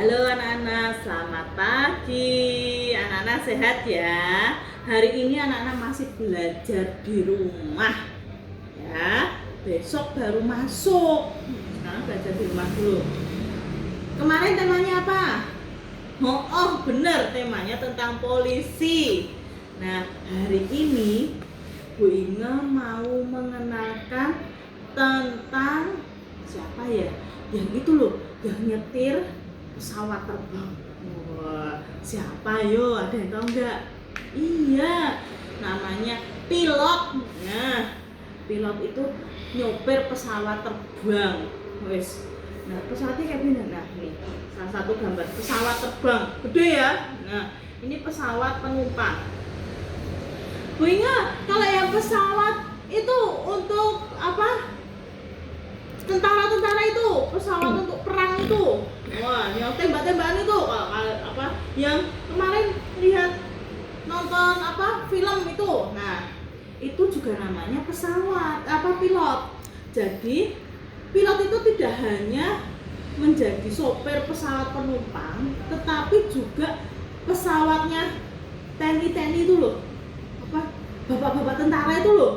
Halo anak-anak, selamat pagi. Anak-anak sehat ya. Hari ini anak-anak masih belajar di rumah ya. Besok baru masuk. Sekarang belajar di rumah dulu. Kemarin temanya apa? Oh, bener, temanya tentang polisi. Nah, hari ini Bu Inge mau mengenalkan tentang siapa ya? Yang itu loh, yang nyetir pesawat terbang. Wah, siapa yo? Ada yang tahu nggak? Iya, namanya pilot. Nah, pilot itu nyopir pesawat terbang. Wes. Nah, pesawatnya kayak gini. Nah, nih salah satu gambar pesawat terbang, gede ya. Nah, ini pesawat penumpang. Bu Inga, kalau yang pesawat itu untuk apa? Tentara-tentara itu, pesawat untuk perang itu. Wah, yang tembak-tembakan itu, apa? Yang kemarin lihat nonton apa? Film itu. Nah, itu juga namanya pesawat, apa pilot. Jadi, pilot itu tidak hanya menjadi sopir pesawat penumpang, tetapi juga pesawatnya TNI itu loh. Apa? Bapak-bapak tentara itu loh.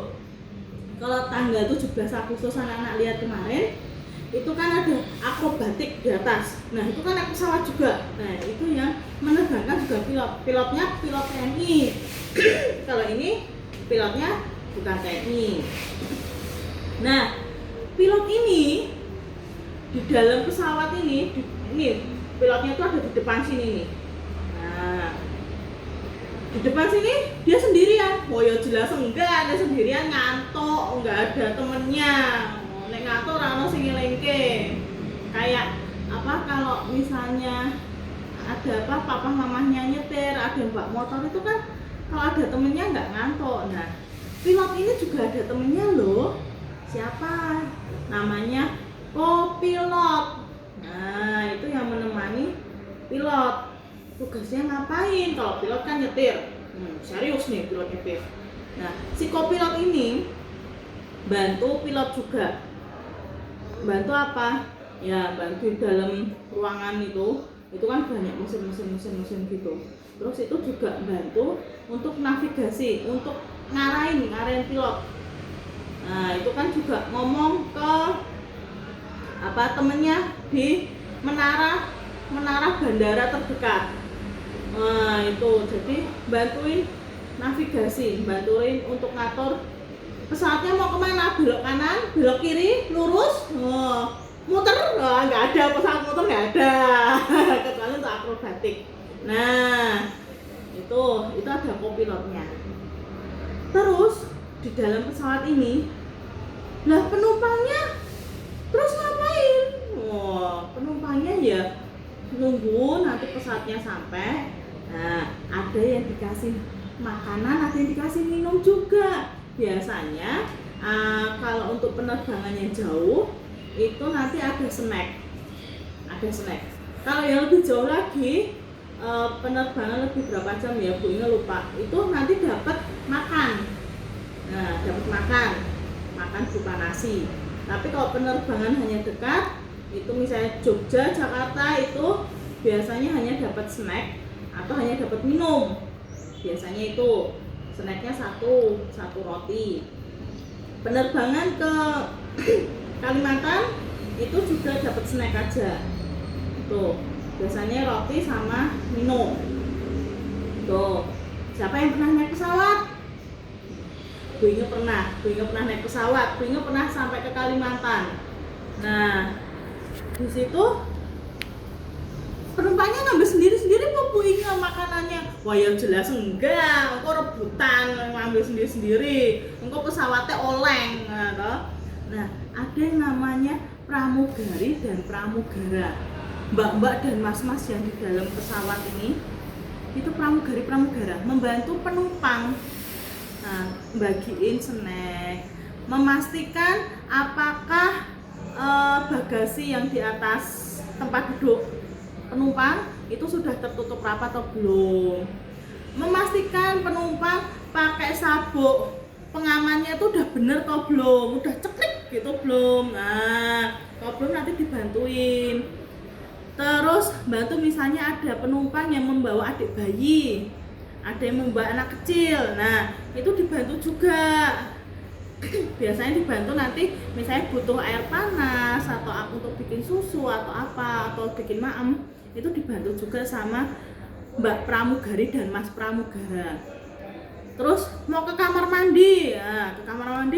Kalau tanggal 17 Agustus anak-anak lihat kemarin, itu kan ada akrobatik di atas. Nah, itu kan naik pesawat juga. Nah, itu yang menerbangkan juga pilot. Pilotnya pilot TNI. Kalau ini pilotnya bukan TNI. Nah, pilot ini di dalam pesawat ini pilotnya itu ada di depan sini nih. Nah, di depan sini dia sendirian. Oh ya jelas enggak, ada sendirian, ngantuk, enggak ada temennya. Nek ngantuk ora ono sing ngelingke. Kayak apa kalau misalnya ada apa papa mamahnya nyetir, ada mbak motor itu kan kalau ada temennya enggak ngantuk. Nah, pilot ini juga ada temennya loh. Siapa? Namanya kopilot. Nah, itu yang menemani pilot. Tugasnya ngapain? Kalau pilot kan nyetir. Serius nih pilot nyetir. Nah, si kopilot ini bantu pilot juga. Bantu apa? Ya, bantu dalam ruangan itu kan banyak mesin gitu. Terus itu juga bantu untuk navigasi, untuk ngarahin pilot. Nah, itu kan juga ngomong ke apa temennya di menara bandara terdekat. Nah, itu jadi bantuin navigasi, bantuin untuk ngatur pesawatnya mau kemana, belok kanan, belok kiri, lurus, muter, nggak ada pesawat muter, nggak ada kecuali untuk akrobatik. Nah, itu ada kopilotnya. Terus di dalam pesawat ini, lah penumpangnya terus ngapain? Penumpangnya ya nunggu nanti pesawatnya sampai. Nah, ada yang dikasih makanan, ada yang dikasih minum juga. Biasanya kalau untuk penerbangannya jauh itu nanti ada snack. Kalau yang lebih jauh lagi, penerbangan lebih berapa jam ya Bu Inge lupa. Itu nanti dapat makan. Nah, dapat makan berupa nasi. Tapi kalau penerbangan hanya dekat, itu misalnya Jogja, Jakarta itu biasanya hanya dapat snack atau hanya dapat minum. Biasanya itu snacknya satu roti. Penerbangan ke Kalimantan itu juga dapat snack aja. Tuh, biasanya roti sama minum. Tuh, siapa yang pernah naik pesawat? Bu Inge pernah naik pesawat. Bu Inge pernah sampai ke Kalimantan. Nah, di situ penumpangnya ngambil sendiri-sendiri Bu Inge makanannya. Wah ya jelas enggak, engkau rebutan ngambil sendiri-sendiri, engkau pesawatnya oleng. Nah, ada yang namanya pramugari dan pramugara. Mbak-mbak dan mas-mas yang di dalam pesawat ini itu pramugara membantu penumpang. Nah, bagiin snack, memastikan apakah bagasi yang di atas tempat duduk penumpang itu sudah tertutup rapat atau belum, memastikan penumpang pakai sabuk pengamannya itu udah bener atau belum, udah ceklek gitu belum. Nah, kalau belum nanti dibantuin. Terus bantu misalnya ada penumpang yang membawa adik bayi, ada yang membawa anak kecil, nah itu dibantu juga. Biasanya dibantu nanti misalnya butuh air panas atau untuk bikin susu atau apa atau bikin maem, itu dibantu juga sama Mbak Pramugari dan Mas Pramugara. Terus mau ke kamar mandi, ya, ke kamar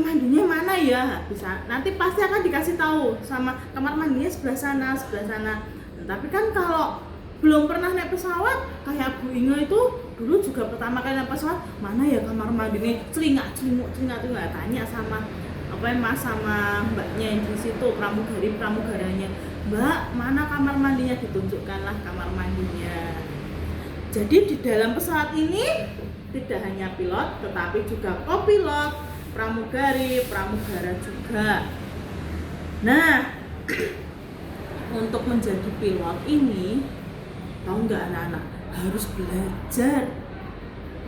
mandinya mana ya? Bisa nanti pasti akan dikasih tahu sama kamar mandinya sebelah sana. Tapi kan kalau belum pernah naik pesawat, kayak Bu Inge itu dulu juga pertama kali naik pesawat, mana ya kamar mandi ini? Celingak, tanya sama Mas sama mbaknya yang di situ, pramugaranya. Mbak, mana kamar mandinya? Ditunjukkanlah kamar mandinya. Jadi di dalam pesawat ini tidak hanya pilot, tetapi juga kopilot, pramugari, pramugara juga. Nah, untuk menjadi pilot ini, tahu nggak anak-anak, harus belajar.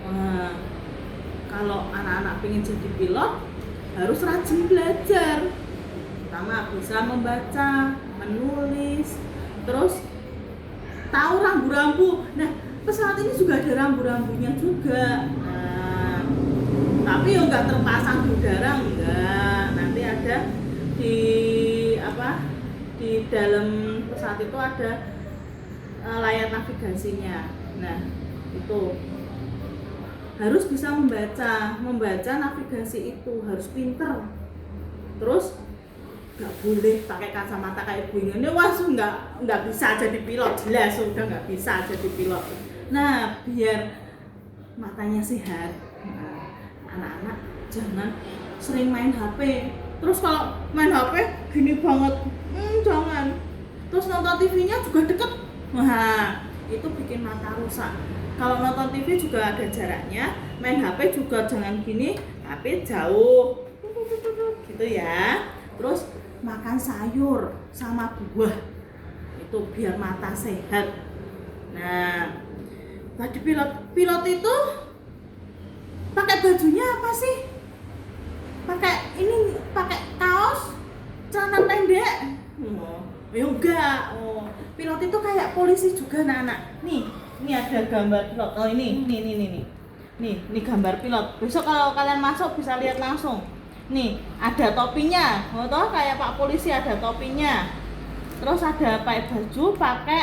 Nah, kalau anak-anak pengen jadi pilot, harus rajin belajar. Pertama bisa membaca, menulis, terus tahu rambu-rambu. Nah, pesawat ini juga ada rambu-rambunya juga. Nah, tapi ya nggak terpasang di udara, enggak. Nanti ada di dalam pesawat itu ada layar navigasinya. Nah, itu harus bisa membaca navigasi itu, harus pinter. Terus nggak boleh pakai kacamata kayak Bu Inge. Wah, nggak bisa jadi pilot, jelas sudah nggak bisa jadi pilot. Nah, biar matanya sehat, anak-anak jangan sering main HP. Terus kalau main HP gini banget, jangan. Terus nonton TV-nya juga deket, wah itu bikin mata rusak. Kalau nonton TV juga ada jaraknya, main HP juga jangan gini, tapi jauh, gitu ya. Terus makan sayur sama buah, itu biar mata sehat. Nah, tadi pilot itu pakai bajunya apa sih? Pakai kaos, celana pendek. Ya enggak. Pilot itu kayak polisi juga, anak-anak. Ini ada gambar pilot. Oh, ini. Nih gambar pilot. Besok kalau kalian masuk bisa lihat langsung. Nih, ada topinya. Toh kayak Pak Polisi ada topinya. Terus ada pakai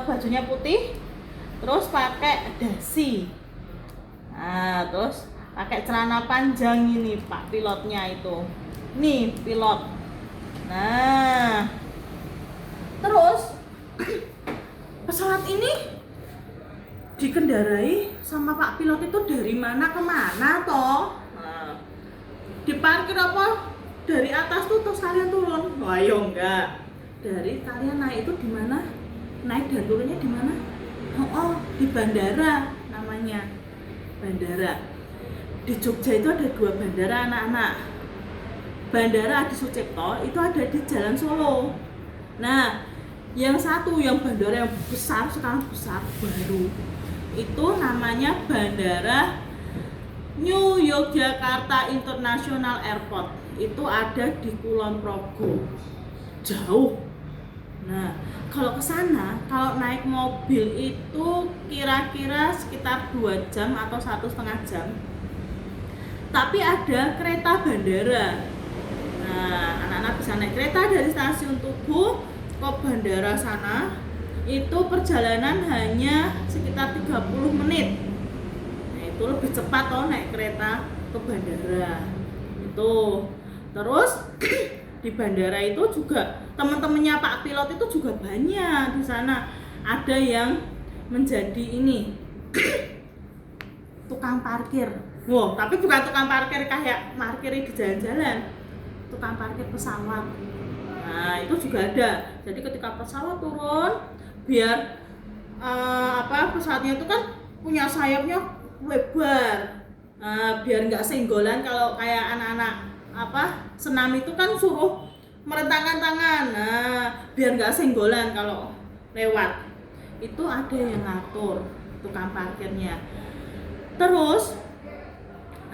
bajunya putih. Terus pakai dasi. Nah, terus pakai celana panjang ini Pak pilotnya itu. Nih, pilot. Nah, terus pesawat ini dikendarai sama Pak pilot itu dari mana ke mana toh? Nah, diparkir apa? Dari atas tuh terus kalian turun? Wah, ya enggak. Dari kalian naik itu di mana? Naik dan turunnya di mana? Oh, di bandara namanya. Bandara. Di Jogja itu ada 2 bandara, anak-anak. Bandara Adi Sucipto itu ada di Jalan Solo. Nah, yang satu yang bandara yang besar, sekarang besar baru, itu namanya Bandara New Yogyakarta International Airport. Itu ada di Kulon Progo. Jauh. Nah, kalau ke sana, kalau naik mobil itu kira-kira sekitar 2 jam atau 1,5 jam. Tapi ada kereta bandara. Nah, anak-anak bisa naik kereta dari stasiun Tugu ke bandara sana. Itu perjalanan hanya sekitar 30 menit. Nah, itu lebih cepat toh naik kereta ke bandara. Itu. Terus di bandara itu juga teman-temannya Pak pilot itu juga banyak di sana. Ada yang menjadi tukang parkir. Wow, tapi bukan tukang parkir kayak parkir di jalan-jalan. Tukang parkir pesawat. Nah, itu juga ada. Jadi ketika pesawat turun, biar pesawatnya itu kan punya sayapnya lebar. Biar nggak senggolan. Kalau kayak anak-anak senam itu kan suruh merentangkan tangan. Nah, biar nggak senggolan kalau lewat. Itu ada yang ngatur tukang parkirnya. Terus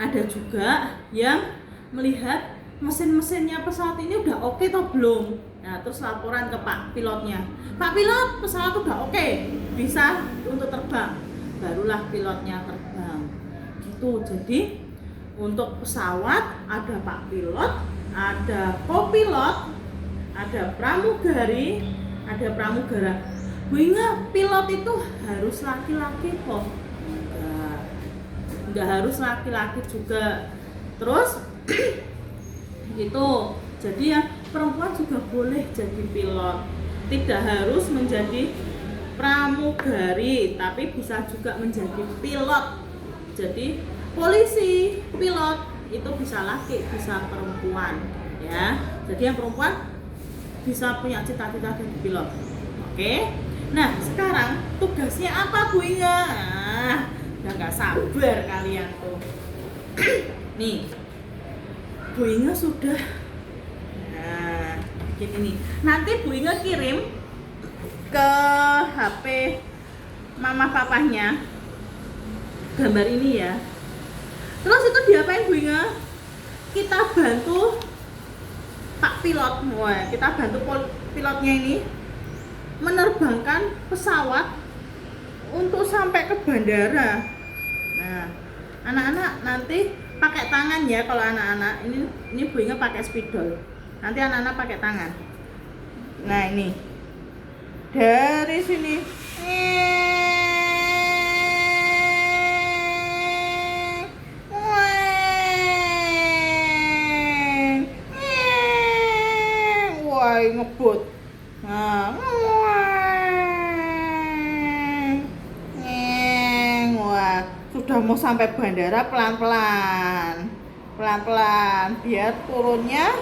ada juga yang melihat mesin-mesinnya pesawat ini udah oke atau belum. Nah, terus laporan ke Pak pilotnya. Pak pilot, pesawat udah oke, bisa untuk terbang. Barulah pilotnya terbang. Gitu. Jadi untuk pesawat ada Pak pilot, ada kopilot, ada pramugari, ada pramugara. Bu Inga, pilot itu harus laki-laki kok. Enggak harus laki-laki juga. Terus gitu. Jadi ya perempuan juga boleh jadi pilot. Tidak harus menjadi pramugari, tapi bisa juga menjadi pilot. Jadi polisi, pilot itu bisa laki, bisa perempuan, ya. Jadi yang perempuan bisa punya cita-cita jadi pilot. Oke. Nah, sekarang tugasnya apa Bu Inga? Nah, udah nggak sabar kalian tuh. Nih, Bu Inga sudah bikin ini. Nanti Bu Inga kirim ke HP mama papahnya gambar ini ya. Terus itu diapain Bu Inga? Kita bantu Pak pilot. Wah, kita bantu pilotnya ini menerbangkan pesawat untuk sampai ke bandara. Nah, anak-anak nanti pakai tangan ya. Kalau anak-anak ini Bu Inga pakai spidol. Nanti anak-anak pakai tangan. Nah, ini dari sini wah, ngebut. Nah, wah, sudah mau sampai bandara. Pelan-pelan biar turunnya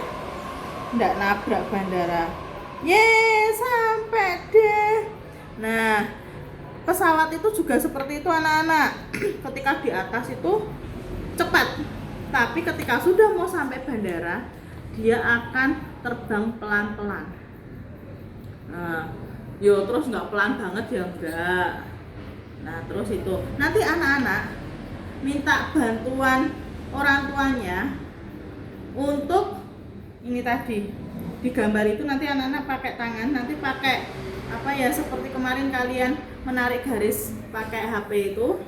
nggak nabrak bandara. Sampai deh. Nah, pesawat itu juga seperti itu anak-anak. Ketika di atas itu cepat, tapi ketika sudah mau sampai bandara, dia akan terbang pelan-pelan. Nah, terus nggak pelan banget ya enggak. Nah, terus itu nanti anak-anak minta bantuan orang tuanya untuk ini tadi di gambar itu. Nanti anak-anak pakai tangan, nanti pakai apa ya, seperti kemarin kalian menarik garis pakai HP itu.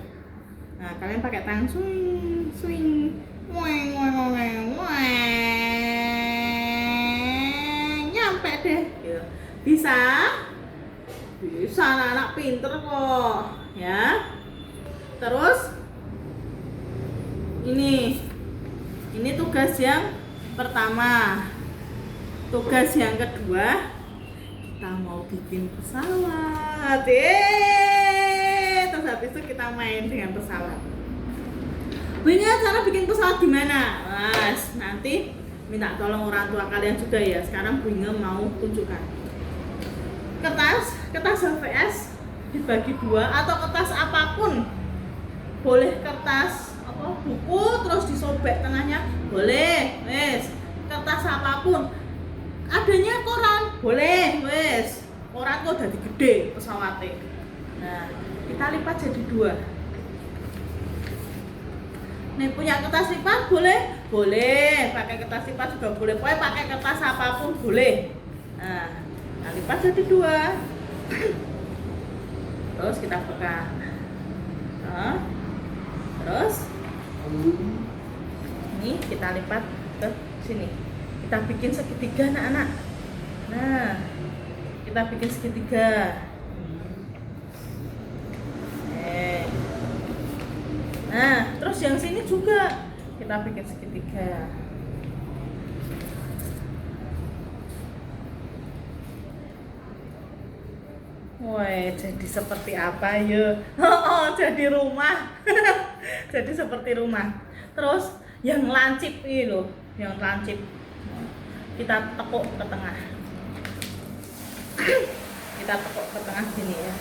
Nah, kalian pakai tangan swing swing weng weng weng weng, nyampe deh gitu. Bisa anak-anak pinter kok ya. Terus ini tugas yang pertama. Tugas yang kedua, kita mau bikin pesawat. Terus habis itu kita main dengan pesawat. Bu Inga, cara bikin pesawat gimana? Mas, nanti minta tolong orang tua kalian juga ya. Sekarang Bu Inga mau tunjukkan. Kertas HVS dibagi dua atau kertas apapun. Boleh kertas buku terus disobek tengahnya, boleh. Kertas apapun. Adanya koran, boleh, koran kok udah gede pesawatnya. Nah, kita lipat jadi dua. Nih, punya kertas lipat boleh, pakai kertas lipat juga boleh, pokoknya pakai kertas apapun boleh. Nah, lipat jadi dua. Terus kita buka. Nah, terus ini kita lipat ke sini. Kita bikin segitiga anak-anak. Nah, kita bikin segitiga. Nah, terus yang sini juga kita bikin segitiga. Woi, jadi seperti apa ya? Jadi rumah. Jadi seperti rumah. Terus yang lancip ini loh, yang lancip. Kita tekuk ke tengah. Kita tekuk ke tengah gini ya.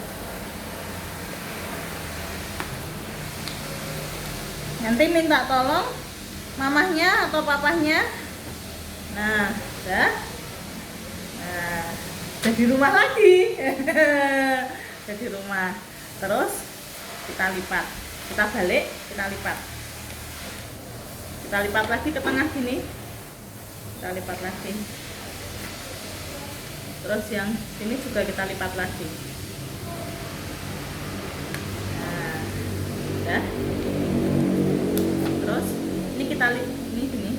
Nanti minta tolong mamahnya atau papahnya. Nah, udah. Nah, jadi rumah lagi. Jadi rumah. Terus kita lipat. Kita balik, kita lipat. Kita lipat lagi ke tengah sini. Kita lipat lagi. Terus yang sini juga kita lipat lagi. Nah, udah. Terus ini kita ini gini.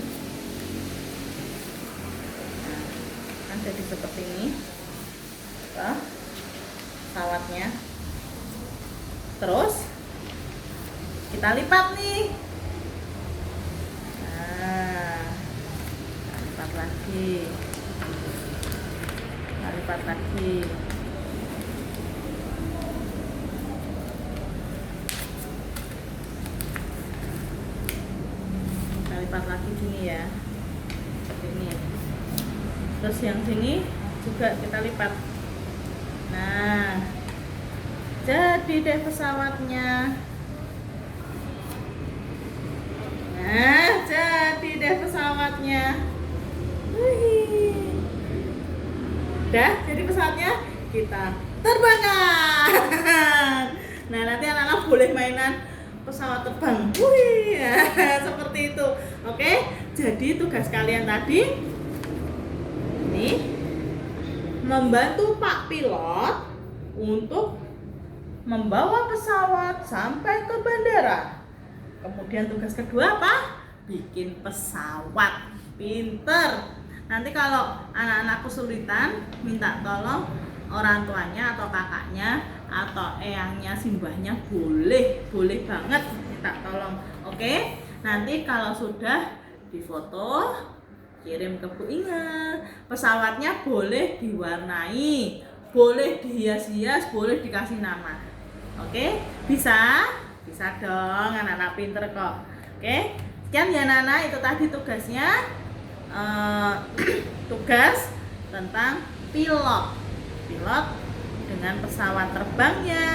Nah, kan jadi seperti ini. Pesawatnya. Terus kita lipat nih. Nah, kita lipat lagi. Kita lipat lagi. Kita lipat lagi gini ya. Seperti ini. Terus yang sini juga kita lipat. Nah, jadi deh pesawatnya. Nah, jadi deh pesawatnya. Wih. Udah, jadi pesawatnya kita terbangkan. Nah, nanti anak-anak boleh mainan pesawat terbang. Wih, ya, seperti itu. Oke, jadi tugas kalian tadi ini membantu Pak Pilot untuk membawa pesawat sampai ke bandara. Kemudian tugas kedua apa? Bikin pesawat. Pinter. Nanti kalau anak-anak kesulitan, minta tolong orang tuanya atau kakaknya atau eyangnya, simbahnya, boleh banget minta tolong. Oke? Nanti kalau sudah difoto, kirim ke Bu Inge. Pesawatnya boleh diwarnai, boleh dihias-hias, boleh dikasih nama. Oke? Bisa? Bisa dong, anak-anak pinter kok. Oke? Sekian ya Nana, itu tadi tugasnya. Tugas tentang pilot dengan pesawat terbangnya.